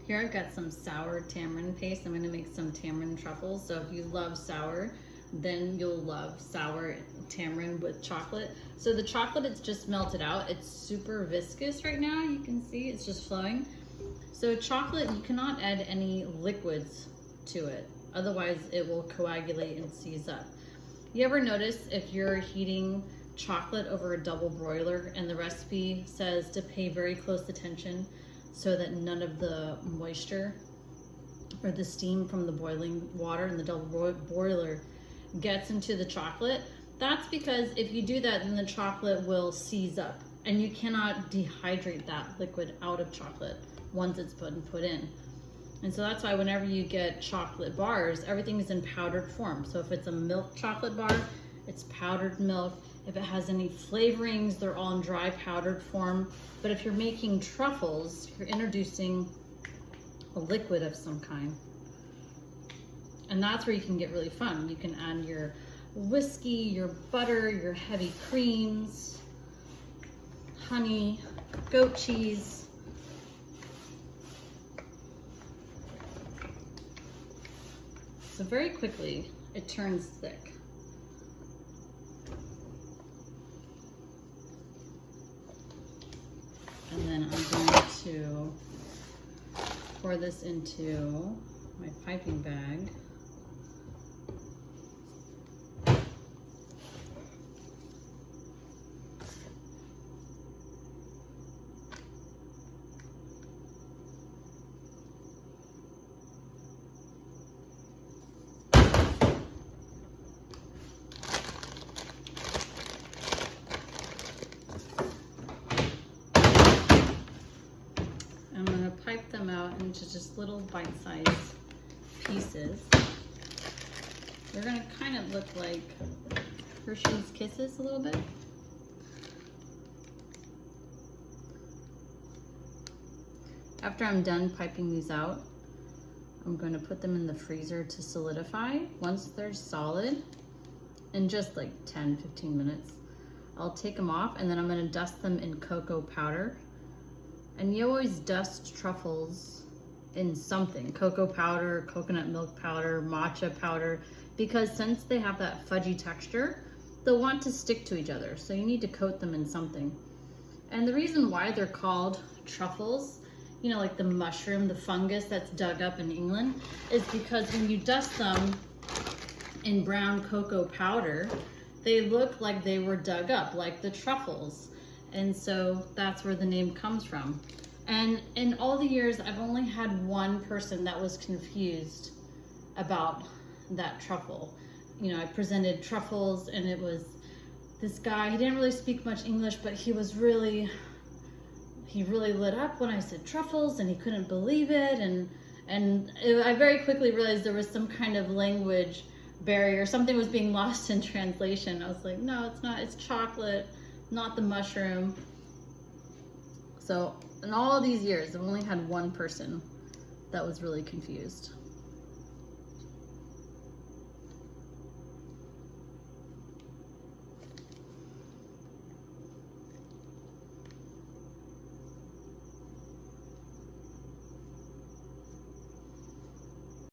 Here I've got some sour tamarind paste. I'm gonna make some tamarind truffles. So if you love sour, then you'll love sour tamarind with chocolate. So the chocolate, it's just melted out. It's super viscous right now. You can see it's just flowing. So chocolate, you cannot add any liquids to it. Otherwise it will coagulate and seize up. You ever notice if you're heating chocolate over a double broiler and the recipe says to pay very close attention so that none of the moisture or the steam from the boiling water in the double broiler gets into the chocolate? That's because if you do that, then the chocolate will seize up and you cannot dehydrate that liquid out of chocolate once it's put in. And so that's why whenever you get chocolate bars, everything is in powdered form. So if it's a milk chocolate bar, it's powdered milk. If it has any flavorings, they're all in dry powdered form. But if you're making truffles, you're introducing a liquid of some kind. And that's where you can get really fun. You can add your whiskey, your butter, your heavy creams, honey, goat cheese. So very quickly, it turns thick. And then I'm going to pour this into my piping bag. Pipe them out into just little bite-sized pieces. They're gonna kind of look like Hershey's Kisses a little bit. After I'm done piping these out, I'm going to put them in the freezer to solidify. Once they're solid, in just like 10-15 minutes, I'll take them off and then I'm going to dust them in cocoa powder. And you always dust truffles in something, cocoa powder, coconut milk powder, matcha powder, because since they have that fudgy texture, they'll want to stick to each other. So you need to coat them in something. And the reason why they're called truffles, you know, like the mushroom, the fungus that's dug up in England, is because when you dust them in brown cocoa powder, they look like they were dug up, like the truffles. And so that's where the name comes from. And in all the years, I've only had one person that was confused about that truffle. You know, I presented truffles and it was this guy, he didn't really speak much English, but he really lit up when I said truffles and he couldn't believe it. I very quickly realized there was some kind of language barrier. Something was being lost in translation. I was like, no, it's not, it's chocolate, not the mushroom. So in all these years, I've only had one person that was really confused.